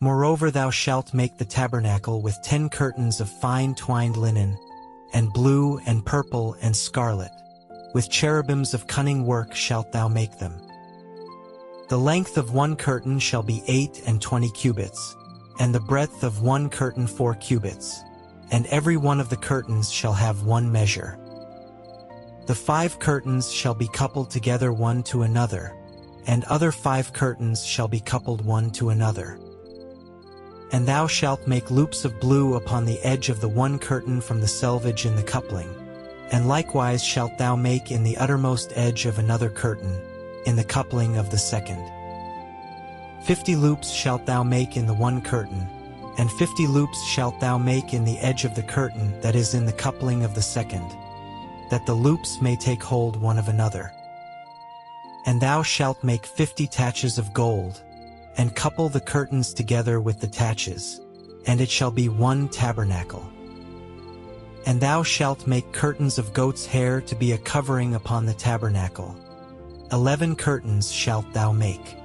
Moreover thou shalt make the tabernacle with 10 curtains of fine twined linen, and blue and purple and scarlet. With cherubims of cunning work shalt thou make them. The length of one curtain shall be 28 cubits, and the breadth of one curtain 4 cubits, and every one of the curtains shall have one measure. The 5 curtains shall be coupled together one to another, and other 5 curtains shall be coupled one to another. And thou shalt make loops of blue upon the edge of the one curtain from the selvage in the coupling, and likewise shalt thou make in the uttermost edge of another curtain, in the coupling of the second. 50 loops shalt thou make in the one curtain, and 50 loops shalt thou make in the edge of the curtain that is in the coupling of the second, that the loops may take hold one of another. And thou shalt make 50 taches of gold, and couple the curtains together with the taches, and it shall be one tabernacle. And thou shalt make curtains of goat's hair to be a covering upon the tabernacle. 11 curtains shalt thou make.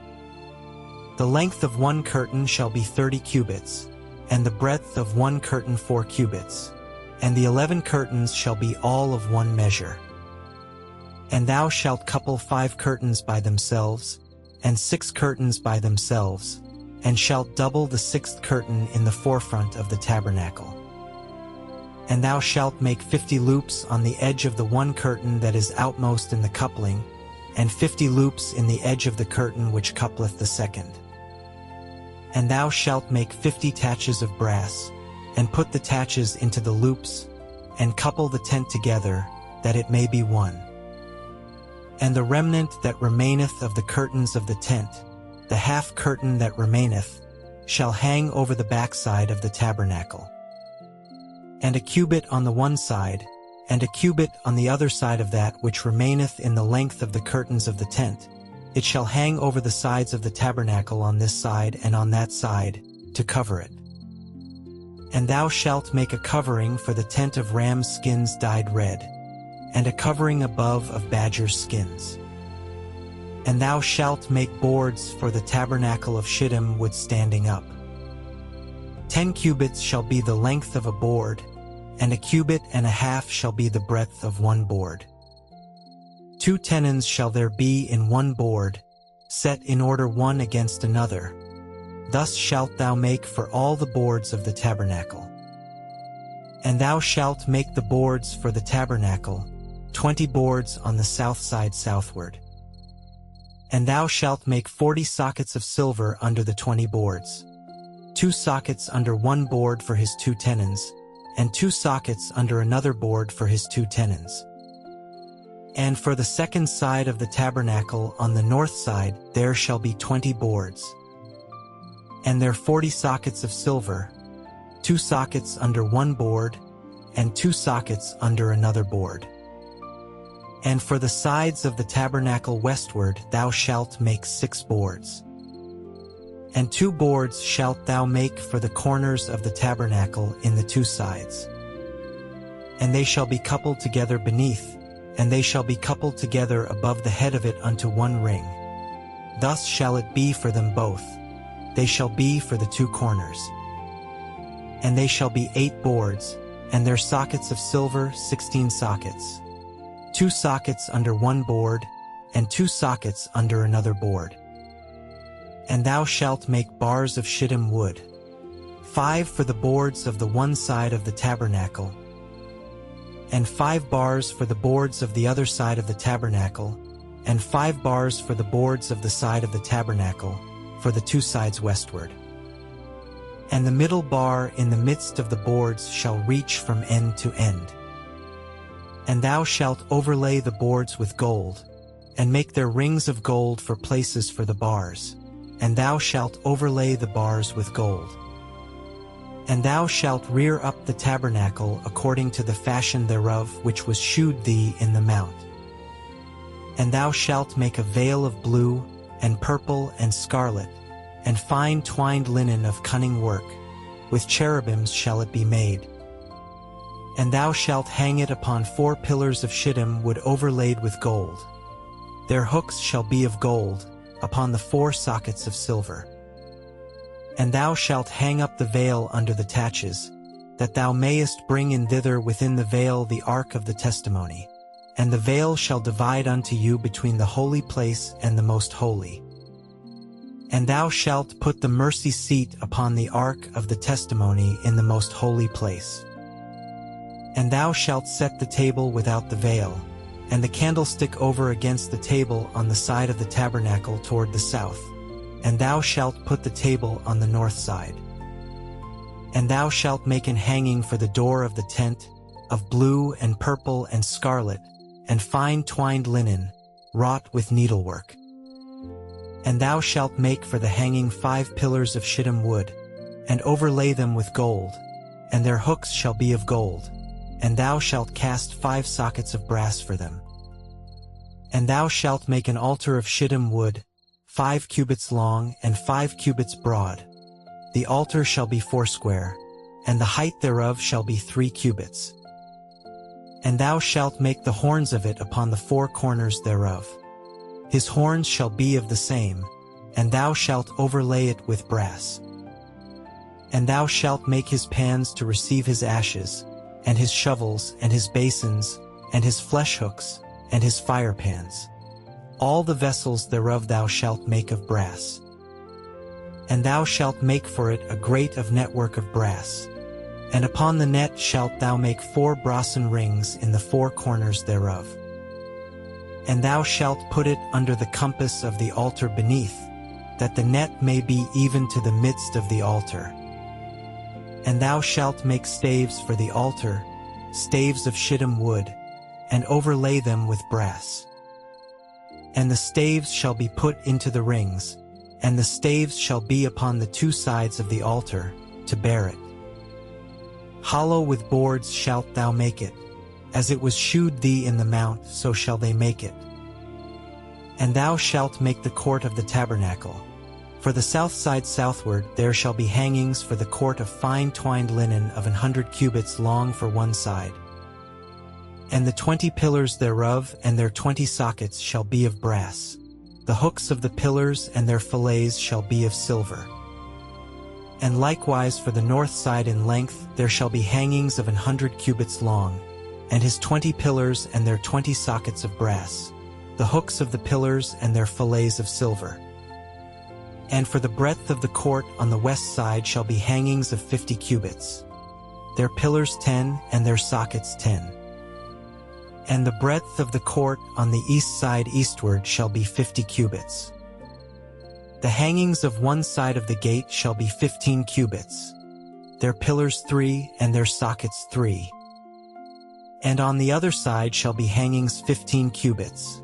The length of one curtain shall be 30 cubits, and the breadth of one curtain 4 cubits, and the 11 curtains shall be all of one measure. And thou shalt couple 5 curtains by themselves, and 6 curtains by themselves, and shalt double the 6th curtain in the forefront of the tabernacle. And thou shalt make 50 loops on the edge of the one curtain that is outmost in the coupling, and 50 loops in the edge of the curtain which coupleth the second. And thou shalt make 50 taches of brass, and put the taches into the loops, and couple the tent together, that it may be one. And the remnant that remaineth of the curtains of the tent, the half curtain that remaineth, shall hang over the backside of the tabernacle. And a cubit on the one side, and a cubit on the other side of that which remaineth in the length of the curtains of the tent, it shall hang over the sides of the tabernacle on this side and on that side, to cover it. And thou shalt make a covering for the tent of ram's skins dyed red, and a covering above of badger's skins. And thou shalt make boards for the tabernacle of shittim wood standing up. 10 cubits shall be the length of a board, and a cubit and a half shall be the breadth of one board. 2 tenons shall there be in one board, set in order one against another. Thus shalt thou make for all the boards of the tabernacle. And thou shalt make the boards for the tabernacle, 20 boards on the south side southward. And thou shalt make 40 sockets of silver under the 20 boards, 2 sockets under one board for his 2 tenons, and 2 sockets under another board for his 2 tenons. And for the second side of the tabernacle on the north side there shall be 20 boards, and there 40 sockets of silver, 2 sockets under one board, and 2 sockets under another board. And for the sides of the tabernacle westward thou shalt make 6 boards. And 2 boards shalt thou make for the corners of the tabernacle in the 2 sides. And they shall be coupled together beneath, and they shall be coupled together above the head of it unto one ring. Thus shall it be for them both. They shall be for the 2 corners. And they shall be 8 boards, and their sockets of silver 16 sockets. 2 sockets under one board, and 2 sockets under another board. And thou shalt make bars of shittim wood, 5 for the boards of the one side of the tabernacle, and 5 bars for the boards of the other side of the tabernacle, and 5 bars for the boards of the side of the tabernacle, for the 2 sides westward. And the middle bar in the midst of the boards shall reach from end to end. And thou shalt overlay the boards with gold, and make their rings of gold for places for the bars, and thou shalt overlay the bars with gold. And thou shalt rear up the tabernacle according to the fashion thereof which was shewed thee in the mount. And thou shalt make a veil of blue, and purple, and scarlet, and fine twined linen of cunning work, with cherubims shall it be made. And thou shalt hang it upon 4 pillars of shittim wood overlaid with gold. Their hooks shall be of gold, upon the 4 sockets of silver. And thou shalt hang up the veil under the taches, that thou mayest bring in thither within the veil the ark of the testimony. And the veil shall divide unto you between the holy place and the most holy. And thou shalt put the mercy seat upon the ark of the testimony in the most holy place. And thou shalt set the table without the veil, and the candlestick over against the table on the side of the tabernacle toward the south. And thou shalt put the table on the north side. And thou shalt make an hanging for the door of the tent, of blue and purple and scarlet, and fine twined linen, wrought with needlework. And thou shalt make for the hanging 5 pillars of shittim wood, and overlay them with gold, and their hooks shall be of gold. And thou shalt cast 5 sockets of brass for them. And thou shalt make an altar of shittim wood, 5 cubits long and 5 cubits broad. The altar shall be 4 and the height thereof shall be 3 cubits. And thou shalt make the horns of it upon the 4 corners thereof. His horns shall be of the same, and thou shalt overlay it with brass. And thou shalt make his pans to receive his ashes, and his shovels, and his basins, and his flesh hooks, and his fire pans. All the vessels thereof thou shalt make of brass. And thou shalt make for it a grate of network of brass. And upon the net shalt thou make 4 brassen rings in the 4 corners thereof. And thou shalt put it under the compass of the altar beneath, that the net may be even to the midst of the altar. And thou shalt make staves for the altar, staves of shittim wood, and overlay them with brass. And the staves shall be put into the rings, and the staves shall be upon the 2 sides of the altar, to bear it. Hollow with boards shalt thou make it, as it was shewed thee in the mount, so shall they make it. And thou shalt make the court of the tabernacle. For the south side southward there shall be hangings for the court of fine twined linen of 100 cubits long for one side. And the 20 pillars thereof and their 20 sockets shall be of brass. The hooks of the pillars and their fillets shall be of silver. And likewise for the north side in length there shall be hangings of 100 cubits long, and his 20 pillars and their 20 sockets of brass, the hooks of the pillars and their fillets of silver. And for the breadth of the court on the west side shall be hangings of 50 cubits, their pillars 10 and their sockets 10. And the breadth of the court on the east side eastward shall be 50 cubits. The hangings of one side of the gate shall be 15 cubits, their pillars 3 and their sockets 3. And on the other side shall be hangings 15 cubits,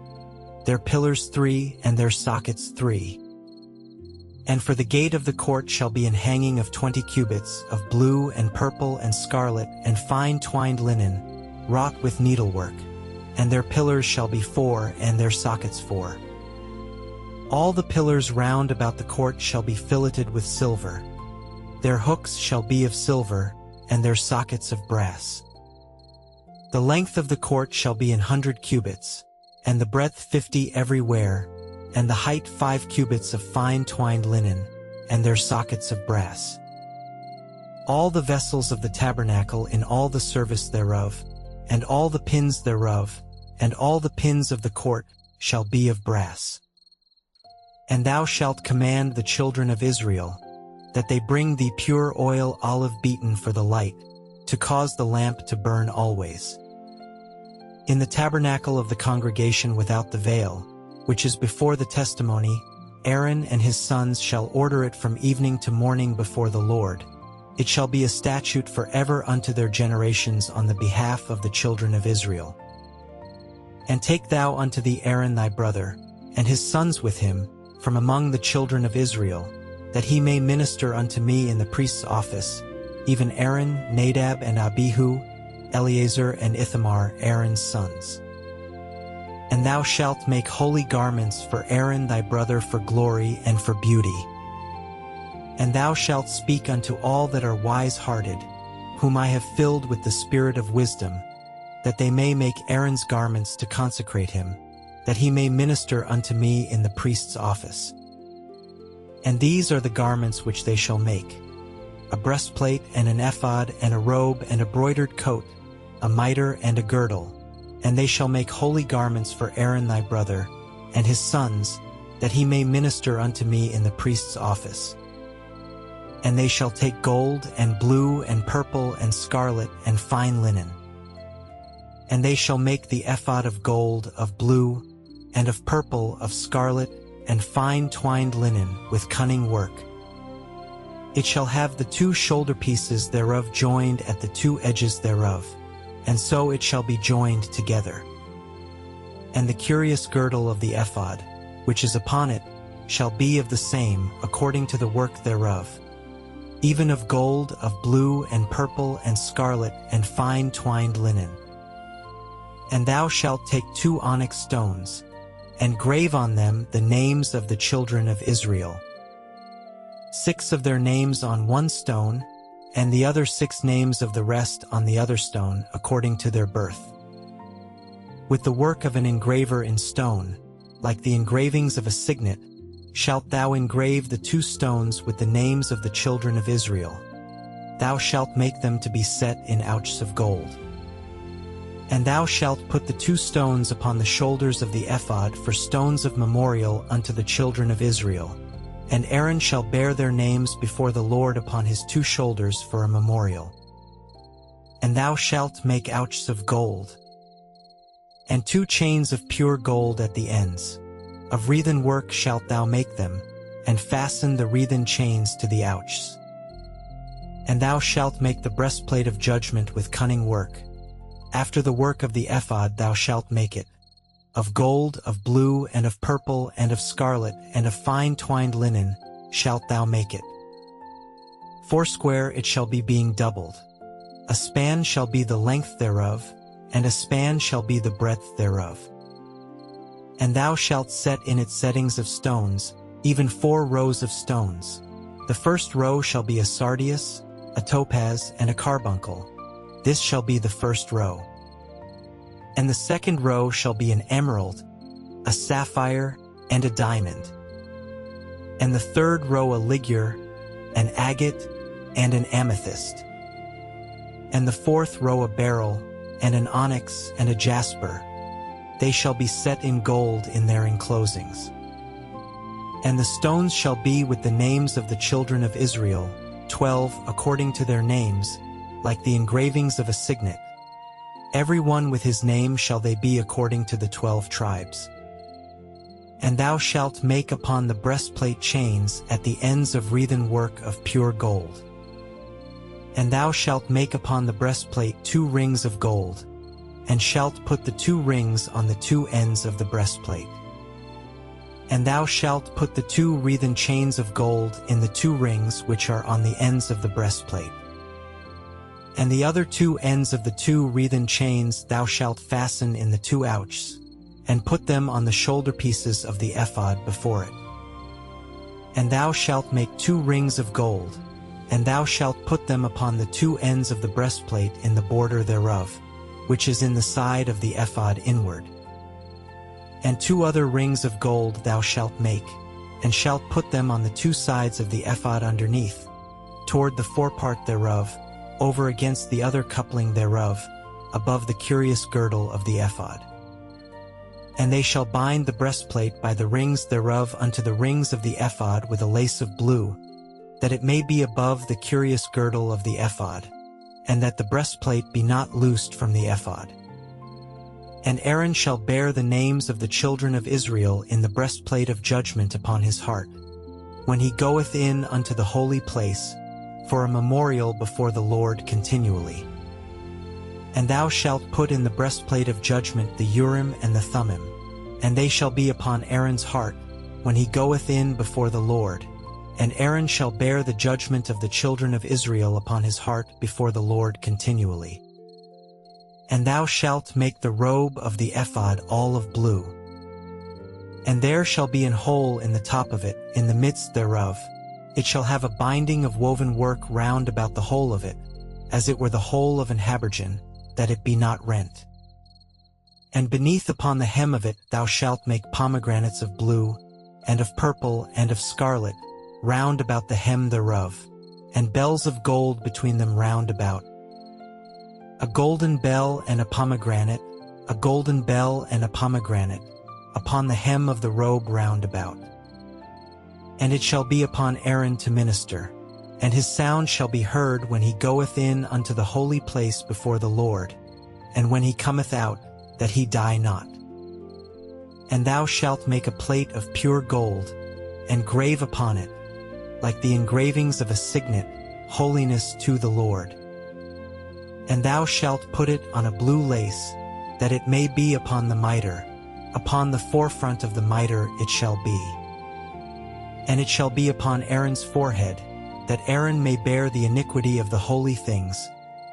their pillars 3 and their sockets 3. And for the gate of the court shall be an hanging of 20 cubits, of blue and purple and scarlet and fine twined linen, wrought with needlework, and their pillars shall be 4 and their sockets 4. All the pillars round about the court shall be filleted with silver. Their hooks shall be of silver, and their sockets of brass. The length of the court shall be 100 cubits, and the breadth 50 everywhere, and the height 5 cubits of fine twined linen, and their sockets of brass. All the vessels of the tabernacle in all the service thereof, and all the pins thereof, and all the pins of the court shall be of brass. And thou shalt command the children of Israel, that they bring thee pure oil olive beaten for the light, to cause the lamp to burn always. In the tabernacle of the congregation without the veil, which is before the testimony, Aaron and his sons shall order it from evening to morning before the Lord. It shall be a statute forever unto their generations on the behalf of the children of Israel. And take thou unto thee Aaron thy brother, and his sons with him, from among the children of Israel, that he may minister unto me in the priest's office, even Aaron, Nadab, and Abihu, Eleazar, and Ithamar, Aaron's sons. And thou shalt make holy garments for Aaron thy brother for glory and for beauty. And thou shalt speak unto all that are wise-hearted, whom I have filled with the spirit of wisdom, that they may make Aaron's garments to consecrate him, that he may minister unto me in the priest's office. And these are the garments which they shall make: a breastplate, and an ephod, and a robe, and a broidered coat, a mitre, and a girdle. And they shall make holy garments for Aaron thy brother, and his sons, that he may minister unto me in the priest's office. And they shall take gold, and blue, and purple, and scarlet, and fine linen. And they shall make the ephod of gold, of blue, and of purple, of scarlet, and fine twined linen, with cunning work. It shall have the 2 shoulder pieces thereof joined at the 2 edges thereof, and so it shall be joined together. And the curious girdle of the ephod, which is upon it, shall be of the same, according to the work thereof, even of gold, of blue, and purple, and scarlet, and fine twined linen. And thou shalt take 2 onyx stones, and grave on them the names of the children of Israel, 6 of their names on one stone, and the other 6 names of the rest on the other stone, according to their birth. With the work of an engraver in stone, like the engravings of a signet, shalt thou engrave the 2 stones with the names of the children of Israel. Thou shalt make them to be set in ouches of gold. And thou shalt put the 2 stones upon the shoulders of the ephod for stones of memorial unto the children of Israel. And Aaron shall bear their names before the Lord upon his 2 shoulders for a memorial. And thou shalt make ouches of gold, and 2 chains of pure gold at the ends. Of wreathen work shalt thou make them, and fasten the wreathen chains to the ouches. And thou shalt make the breastplate of judgment with cunning work. After the work of the ephod thou shalt make it: of gold, of blue, and of purple, and of scarlet, and of fine twined linen shalt thou make it. 4 it shall be, being doubled. A span shall be the length thereof, and a span shall be the breadth thereof. And thou shalt set in its settings of stones, even 4 rows of stones. The first row shall be a sardius, a topaz, and a carbuncle. This shall be the first row. And the second row shall be an emerald, a sapphire, and a diamond. And the third row a ligure, an agate, and an amethyst. And the fourth row a beryl, and an onyx, and a jasper. They shall be set in gold in their enclosings. And the stones shall be with the names of the children of Israel, 12 according to their names, like the engravings of a signet. Every one with his name shall they be according to the 12 tribes. And thou shalt make upon the breastplate chains at the ends of wreathen work of pure gold. And thou shalt make upon the breastplate 2 rings of gold, and shalt put the 2 rings on the 2 ends of the breastplate. And thou shalt put the 2 wreathen chains of gold in the 2 rings which are on the ends of the breastplate. And the other 2 ends of the 2 wreathen chains thou shalt fasten in the 2 ouches, and put them on the shoulder pieces of the ephod before it. And thou shalt make 2 rings of gold, and thou shalt put them upon the 2 ends of the breastplate in the border thereof, which is in the side of the ephod inward. And 2 other rings of gold thou shalt make, and shalt put them on the 2 sides of the ephod underneath, toward the forepart thereof, over against the other coupling thereof, above the curious girdle of the ephod. And they shall bind the breastplate by the rings thereof unto the rings of the ephod with a lace of blue, that it may be above the curious girdle of the ephod, and that the breastplate be not loosed from the ephod. And Aaron shall bear the names of the children of Israel in the breastplate of judgment upon his heart, when he goeth in unto the holy place, for a memorial before the Lord continually. And thou shalt put in the breastplate of judgment the Urim and the Thummim, and they shall be upon Aaron's heart, when he goeth in before the Lord. And Aaron shall bear the judgment of the children of Israel upon his heart before the Lord continually. And thou shalt make the robe of the ephod all of blue. And there shall be an hole in the top of it, in the midst thereof. It shall have a binding of woven work round about the whole of it, as it were the hole of an habergeon, that it be not rent. And beneath upon the hem of it thou shalt make pomegranates of blue, and of purple, and of scarlet, round about the hem thereof, and bells of gold between them round about. A golden bell and a pomegranate, a golden bell and a pomegranate, upon the hem of the robe round about. And it shall be upon Aaron to minister, and his sound shall be heard when he goeth in unto the holy place before the Lord, and when he cometh out, that he die not. And thou shalt make a plate of pure gold, and grave upon it, like the engravings of a signet, holiness to the Lord. And thou shalt put it on a blue lace, that it may be upon the mitre, upon the forefront of the mitre it shall be. And it shall be upon Aaron's forehead, that Aaron may bear the iniquity of the holy things,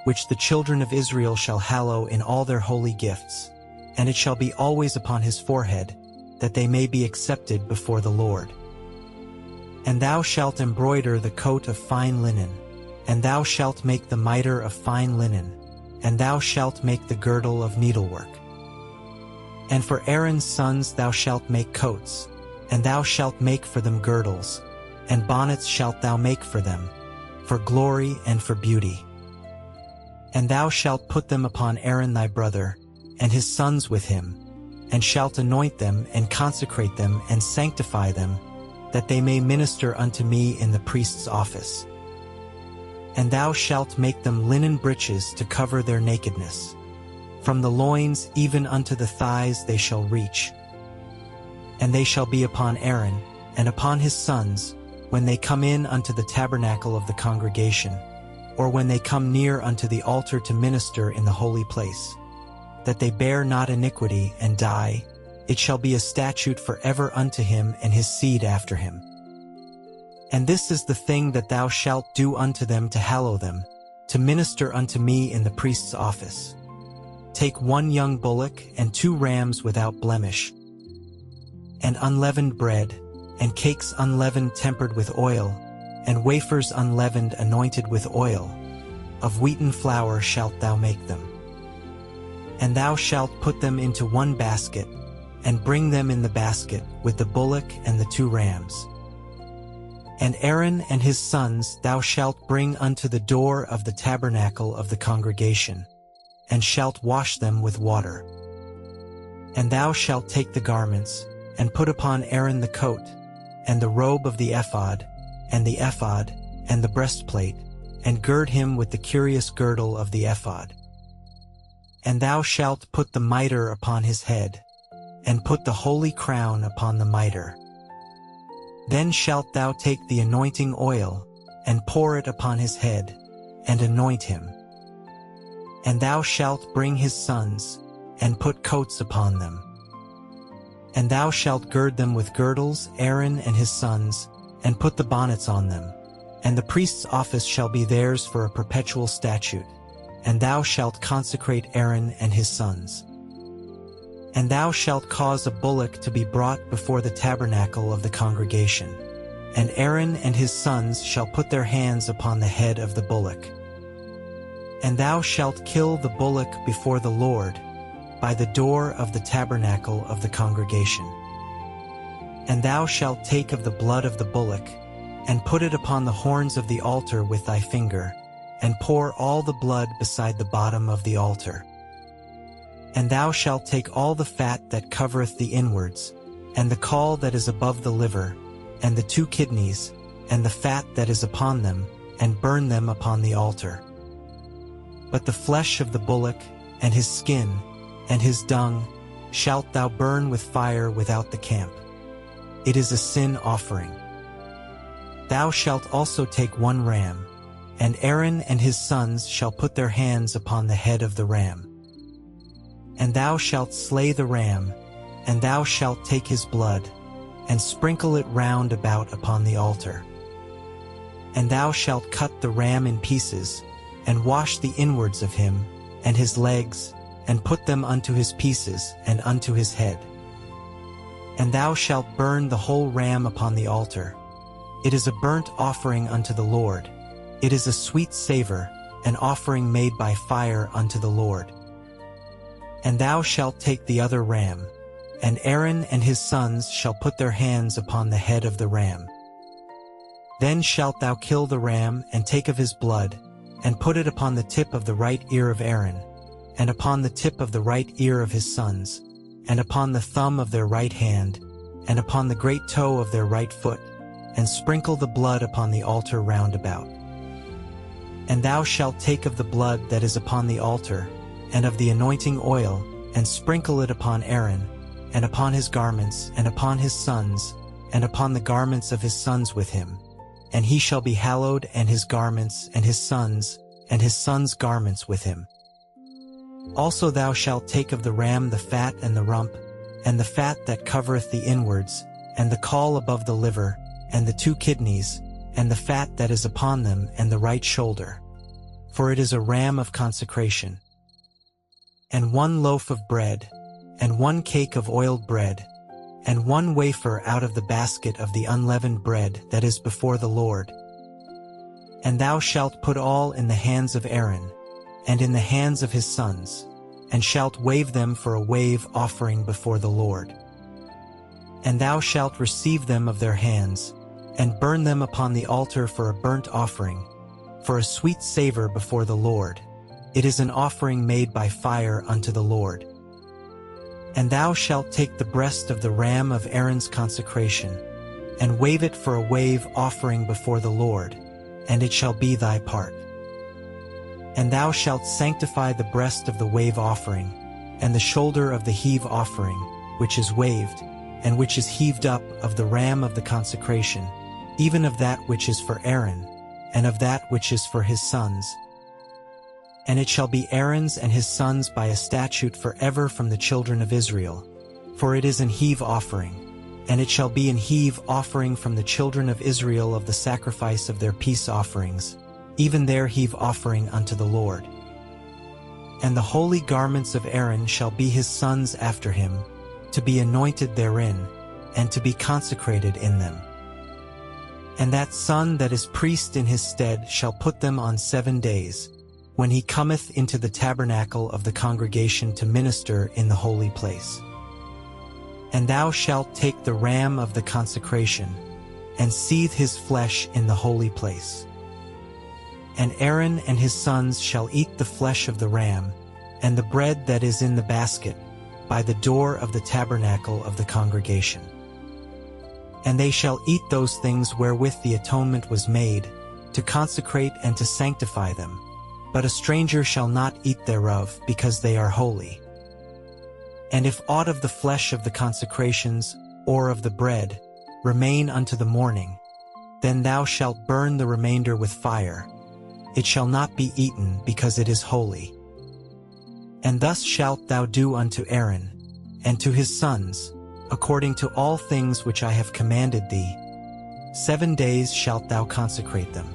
which the children of Israel shall hallow in all their holy gifts. And it shall be always upon his forehead, that they may be accepted before the Lord. And thou shalt embroider the coat of fine linen, and thou shalt make the mitre of fine linen, and thou shalt make the girdle of needlework. And for Aaron's sons thou shalt make coats, and thou shalt make for them girdles, and bonnets shalt thou make for them, for glory and for beauty. And thou shalt put them upon Aaron thy brother, and his sons with him, and shalt anoint them, and consecrate them, and sanctify them, that they may minister unto me in the priest's office. And thou shalt make them linen breeches to cover their nakedness. From the loins even unto the thighs they shall reach. And they shall be upon Aaron, and upon his sons, when they come in unto the tabernacle of the congregation, or when they come near unto the altar to minister in the holy place, that they bear not iniquity and die. It shall be a statute forever unto him and his seed after him. And this is the thing that thou shalt do unto them to hallow them, to minister unto me in the priest's office. Take 1 young bullock and 2 rams without blemish, and unleavened bread, and cakes unleavened tempered with oil, and wafers unleavened anointed with oil. Of wheaten flour shalt thou make them. And thou shalt put them into 1 basket, and bring them in the basket with the bullock and the 2 rams. And Aaron and his sons thou shalt bring unto the door of the tabernacle of the congregation, and shalt wash them with water. And thou shalt take the garments, and put upon Aaron the coat, and the robe of the ephod, and the breastplate, and gird him with the curious girdle of the ephod. And thou shalt put the mitre upon his head, and put the holy crown upon the mitre. Then shalt thou take the anointing oil, and pour it upon his head, and anoint him. And thou shalt bring his sons, and put coats upon them. And thou shalt gird them with girdles, Aaron and his sons, and put the bonnets on them. And the priest's office shall be theirs for a perpetual statute. And thou shalt consecrate Aaron and his sons. And thou shalt cause a bullock to be brought before the tabernacle of the congregation. And Aaron and his sons shall put their hands upon the head of the bullock. And thou shalt kill the bullock before the Lord, by the door of the tabernacle of the congregation. And thou shalt take of the blood of the bullock, and put it upon the horns of the altar with thy finger, and pour all the blood beside the bottom of the altar. And thou shalt take all the fat that covereth the inwards, and the caul that is above the liver, and the 2 kidneys, and the fat that is upon them, and burn them upon the altar. But the flesh of the bullock, and his skin, and his dung, shalt thou burn with fire without the camp. It is a sin offering. Thou shalt also take 1 ram, and Aaron and his sons shall put their hands upon the head of the ram. And thou shalt slay the ram, and thou shalt take his blood, and sprinkle it round about upon the altar. And thou shalt cut the ram in pieces, and wash the inwards of him, and his legs, and put them unto his pieces, and unto his head. And thou shalt burn the whole ram upon the altar. It is a burnt offering unto the Lord. It is a sweet savor, an offering made by fire unto the Lord. And thou shalt take the other ram, and Aaron and his sons shall put their hands upon the head of the ram. Then shalt thou kill the ram, and take of his blood, and put it upon the tip of the right ear of Aaron, and upon the tip of the right ear of his sons, and upon the thumb of their right hand, and upon the great toe of their right foot, and sprinkle the blood upon the altar round about. And thou shalt take of the blood that is upon the altar, and of the anointing oil, and sprinkle it upon Aaron, and upon his garments, and upon his sons, and upon the garments of his sons with him. And he shall be hallowed, and his garments, and his sons' garments with him. Also thou shalt take of the ram the fat and the rump, and the fat that covereth the inwards, and the caul above the liver, and the 2 kidneys, and the fat that is upon them, and the right shoulder. For it is a ram of consecration. And 1 loaf of bread, and 1 cake of oiled bread, and 1 wafer out of the basket of the unleavened bread that is before the Lord. And thou shalt put all in the hands of Aaron, and in the hands of his sons, and shalt wave them for a wave offering before the Lord. And thou shalt receive them of their hands, and burn them upon the altar for a burnt offering, for a sweet savor before the Lord. It is an offering made by fire unto the Lord. And thou shalt take the breast of the ram of Aaron's consecration, and wave it for a wave offering before the Lord, and it shall be thy part. And thou shalt sanctify the breast of the wave offering, and the shoulder of the heave offering, which is waved, and which is heaved up of the ram of the consecration, even of that which is for Aaron, and of that which is for his sons. And it shall be Aaron's and his sons by a statute forever from the children of Israel, for it is an heave offering. And it shall be an heave offering from the children of Israel of the sacrifice of their peace offerings, even their heave offering unto the Lord. And the holy garments of Aaron shall be his sons after him, to be anointed therein, and to be consecrated in them. And that son that is priest in his stead shall put them on 7 days, when he cometh into the tabernacle of the congregation to minister in the holy place. And thou shalt take the ram of the consecration, and seethe his flesh in the holy place. And Aaron and his sons shall eat the flesh of the ram, and the bread that is in the basket, by the door of the tabernacle of the congregation. And they shall eat those things wherewith the atonement was made, to consecrate and to sanctify them. But a stranger shall not eat thereof, because they are holy. And if aught of the flesh of the consecrations, or of the bread, remain unto the morning, then thou shalt burn the remainder with fire. It shall not be eaten, because it is holy. And thus shalt thou do unto Aaron, and to his sons, according to all things which I have commanded thee. 7 days shalt thou consecrate them.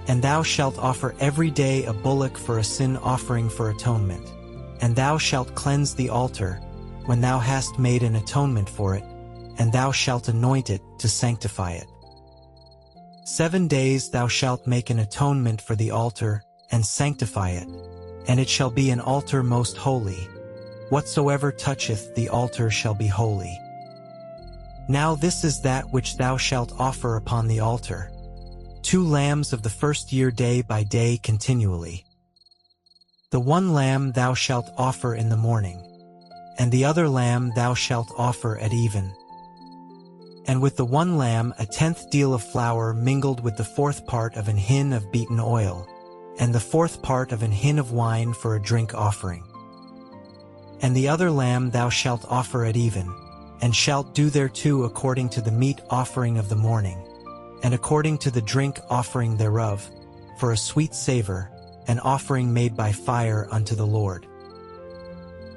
And thou shalt offer every day a bullock for a sin offering for atonement. And thou shalt cleanse the altar, when thou hast made an atonement for it, and thou shalt anoint it to sanctify it. 7 days thou shalt make an atonement for the altar, and sanctify it, and it shall be an altar most holy. Whatsoever toucheth the altar shall be holy. Now this is that which thou shalt offer upon the altar: 2 lambs of the first year day by day continually. The 1 lamb thou shalt offer in the morning, and the other lamb thou shalt offer at even. And with the 1 lamb 1/10 deal of flour mingled with the 4th part of an hin of beaten oil, and the 4th part of an hin of wine for a drink offering. And the other lamb thou shalt offer at even, and shalt do thereto according to the meat offering of the morning, and according to the drink offering thereof, for a sweet savor, an offering made by fire unto the Lord.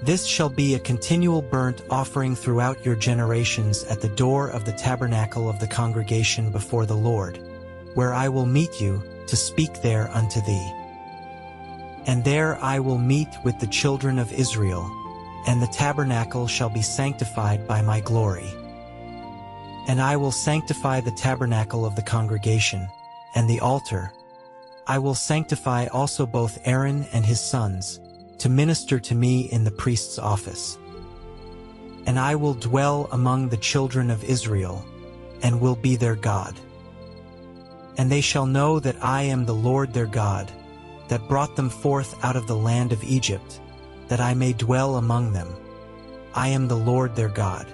This shall be a continual burnt offering throughout your generations at the door of the tabernacle of the congregation before the Lord, where I will meet you, to speak there unto thee. And there I will meet with the children of Israel, and the tabernacle shall be sanctified by my glory. And I will sanctify the tabernacle of the congregation, and the altar. I will sanctify also both Aaron and his sons, to minister to me in the priest's office. And I will dwell among the children of Israel, and will be their God. And they shall know that I am the Lord their God, that brought them forth out of the land of Egypt, that I may dwell among them. I am the Lord their God.